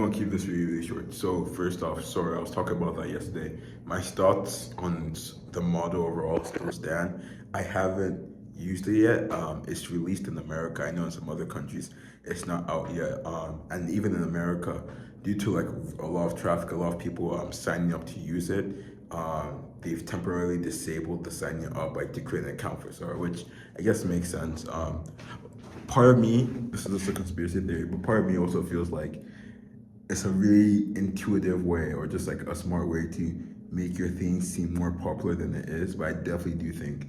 gonna keep this really, really short. So first off, sorry, I was talking about that yesterday. My thoughts on the model overall still stand. I haven't used it yet. It's released in America. I know in some other countries it's not out yet. And even in America, due to like a lot of traffic, a lot of people signing up to use it. They've temporarily disabled the signing up like to create an account for Sora, which I guess makes sense. Part of me, this is just a conspiracy theory, but part of me also feels like it's a really intuitive way or just like a smart way to make your thing seem more popular than it is. But I definitely do think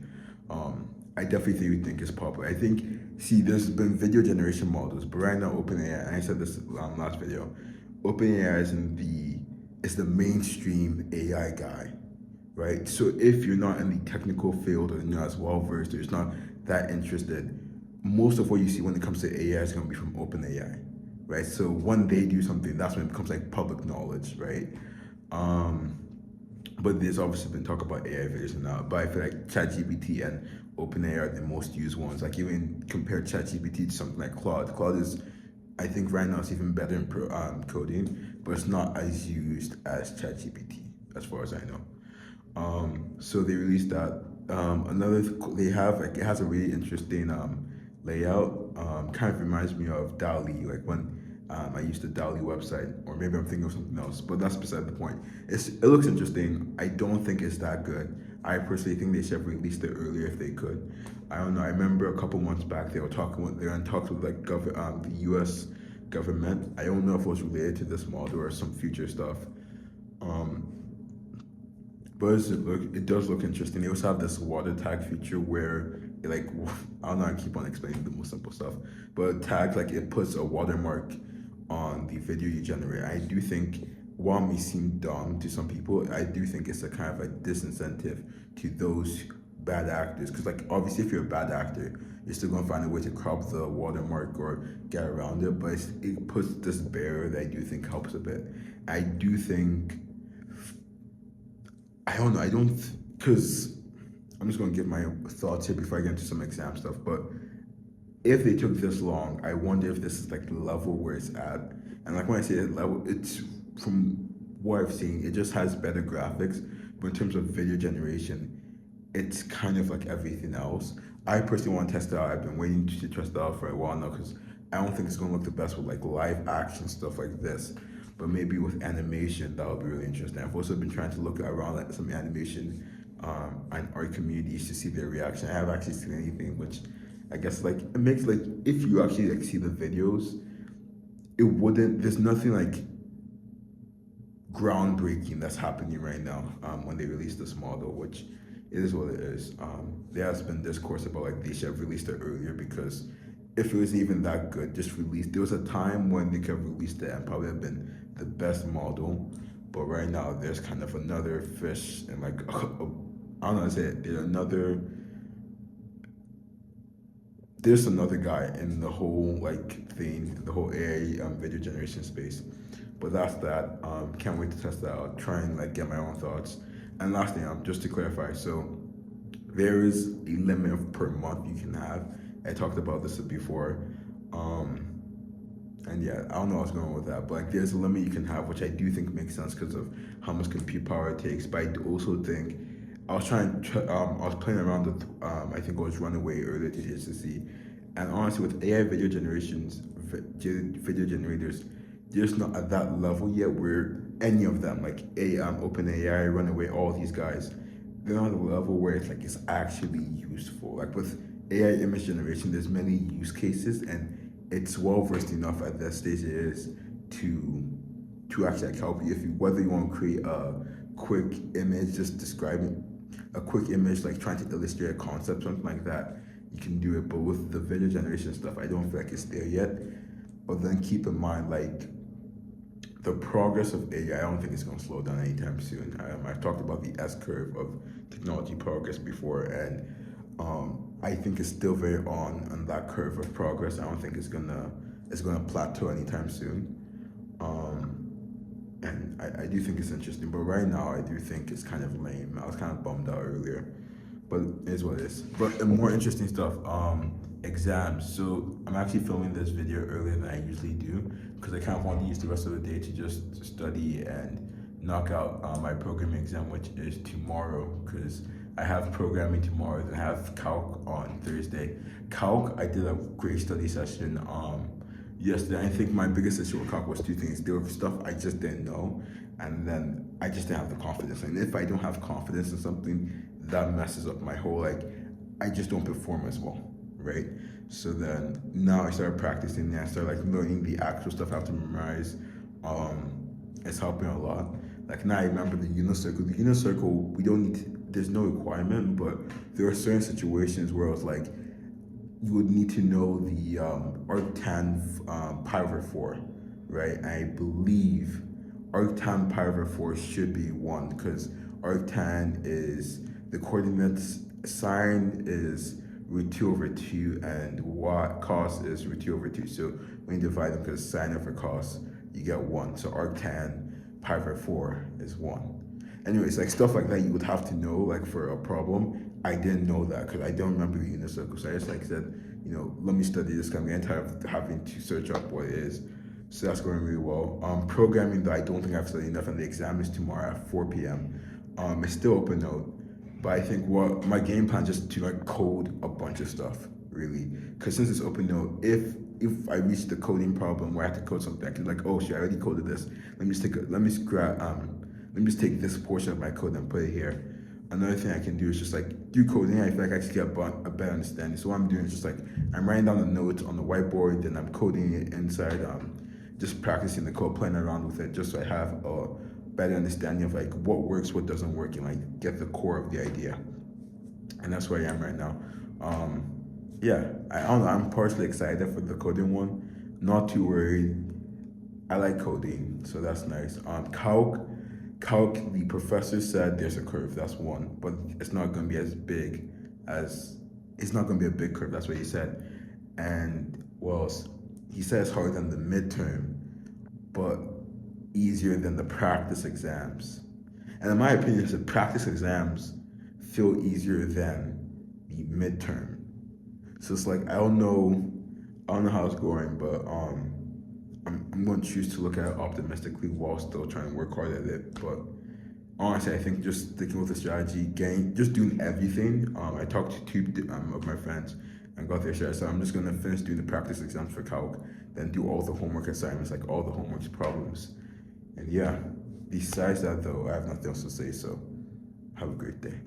it's popular. I think, see, there's been video generation models, but right now OpenAI, and I said this last video, OpenAI is the mainstream AI guy, right? So if you're not in the technical field or you're not as well versed or you're not that interested, most of what you see when it comes to AI is going to be from OpenAI, right? So when they do something, that's when it becomes like public knowledge, right? But there's obviously been talk about AI videos now. But I feel like ChatGPT and OpenAI are the most used ones. Like even compare ChatGPT to something like Claude. Claude is, I think right now it's even better in coding, but it's not as used as ChatGPT as far as I know. So they released that. They have like it has a really interesting layout. Kind of reminds me of DALL-E, like when I used the DALL-E website, or maybe I'm thinking of something else. But that's beside the point. It looks interesting. I don't think it's that good. I personally think they should have released it earlier if they could. I don't know. I remember a couple months back they were in talks with like the U.S. government. I don't know if it was related to this model or some future stuff. Um, but it does look interesting. They also have this water tag feature where it like I don't know. I keep on explaining the most simple stuff, but tag like it puts a watermark on the video you generate. I do think while it may seem dumb to some people, I do think it's a kind of a disincentive to those bad actors. Because like obviously, if you're a bad actor, you're still gonna find a way to crop the watermark or get around it. But it puts this barrier that I do think helps a bit. I do think I don't know. I don't because I'm just gonna give my thoughts here before I get into some exam stuff. But if they took this long, I wonder if this is like the level where it's at. And like when I say that level, it's from what I've seen, it just has better graphics. But in terms of video generation, it's kind of like everything else. I personally want to test it out. I've been waiting to test it out for a while now because I don't think it's gonna look the best with like live action stuff like this. But maybe with animation, that would be really interesting. I've also been trying to look around at some animation and art communities to see their reaction. I haven't actually seen anything, which I guess like it makes like if you actually like see the videos, it wouldn't. There's nothing like groundbreaking that's happening right now when they release this model, which it is what it is. There has been discourse about like they should have released it earlier because if it was even that good, just release. There was a time when they could have released it and probably have been the best model, but right now there's kind of another fish and like I don't know how to say it. There's another guy in the whole like thing, the whole AI video generation space. But that's that. Can't wait to test that out. Try and like get my own thoughts. And last thing, just to clarify, so there is a limit of per month you can have. I talked about this before. And yeah, I don't know what's going on with that, but like there's a limit you can have, which I do think makes sense because of how much compute power it takes. But I also think I was playing around with, I think it was Runaway earlier today just to see. And honestly, with AI video generators, they're just not at that level yet where any of them, like OpenAI, Runaway, all these guys, they're not at a level where it's like it's actually useful. Like with AI image generation, there's many use cases and it's well versed enough at that stage it is to actually like help you if you whether you want to create a quick image just describing a quick image like trying to illustrate a concept something like that you can do it. But with the video generation stuff I don't feel like it's there yet. But then keep in mind like the progress of AI, I don't think it's going to slow down anytime soon. I've talked about the S curve of technology progress before, and I think it's still very on that curve of progress. I don't think it's gonna plateau anytime soon. And I do think it's interesting, but right now I do think it's kind of lame. I was kind of bummed out earlier. but it is what it is. But the more interesting stuff, exams. So I'm actually filming this video earlier than I usually do because I kind of want to use the rest of the day to just study and knock out my programming exam, which is tomorrow. Because I have programming tomorrow, then I have calc on Thursday. Calc, I did a great study session yesterday. I think my biggest issue with calc was two things. There was stuff I just didn't know, and then I just didn't have the confidence. And if I don't have confidence in something, that messes up my whole like. I just don't perform as well, right? So then now I started practicing and I started like learning the actual stuff I have to memorize. It's helping a lot. Like now I remember the UNICircle. The UNICircle, we don't need there's no requirement, but there are certain situations where it's like you would need to know the arctan pi over 4, right? I believe arctan pi over 4 should be 1 because arctan is the coordinates sine is root 2 over 2 and what cos is root 2 over 2. So when you divide them, because sine over cos, you get 1. So arctan pi over 4 is 1. Anyways, like stuff like that you would have to know like for a problem. I didn't know that because I don't remember the UNICircle. So I just like said, let me study this. I'm getting tired of having to search up what it is. So that's going really well. Programming though, I don't think I've studied enough, and the exam is tomorrow at 4 p.m. It's still open note, but I think what my game plan just to like code a bunch of stuff really, because since it's open note, if I reach the coding problem where I have to code something, I can like, oh shit, I already coded this. Let me just take this portion of my code and put it here. Another thing I can do is just like do coding. I feel like I actually get a better understanding. So what I'm doing is just like I'm writing down the notes on the whiteboard, then I'm coding it inside. Just practicing the code, playing around with it, just so I have a better understanding of like what works, what doesn't work, and like get the core of the idea. And that's where I am right now. Yeah, I don't know. I'm partially excited for the coding one. Not too worried. I like coding, so that's nice. Calc, the professor said there's a curve. That's one, but it's not going to be as big as. It's not going to be a big curve. That's what he said. And well, he said it's harder than the midterm, but easier than the practice exams. And in my opinion, the practice exams feel easier than the midterm. So it's like I don't know how it's going, but I'm going to choose to look at it optimistically while still trying to work hard at it. But honestly, I think just sticking with the strategy, just doing everything. I talked to two of my friends and got their share. So I'm just going to finish doing the practice exams for calc, then do all the homework assignments, like all the homework problems. And yeah, besides that though, I have nothing else to say. So have a great day.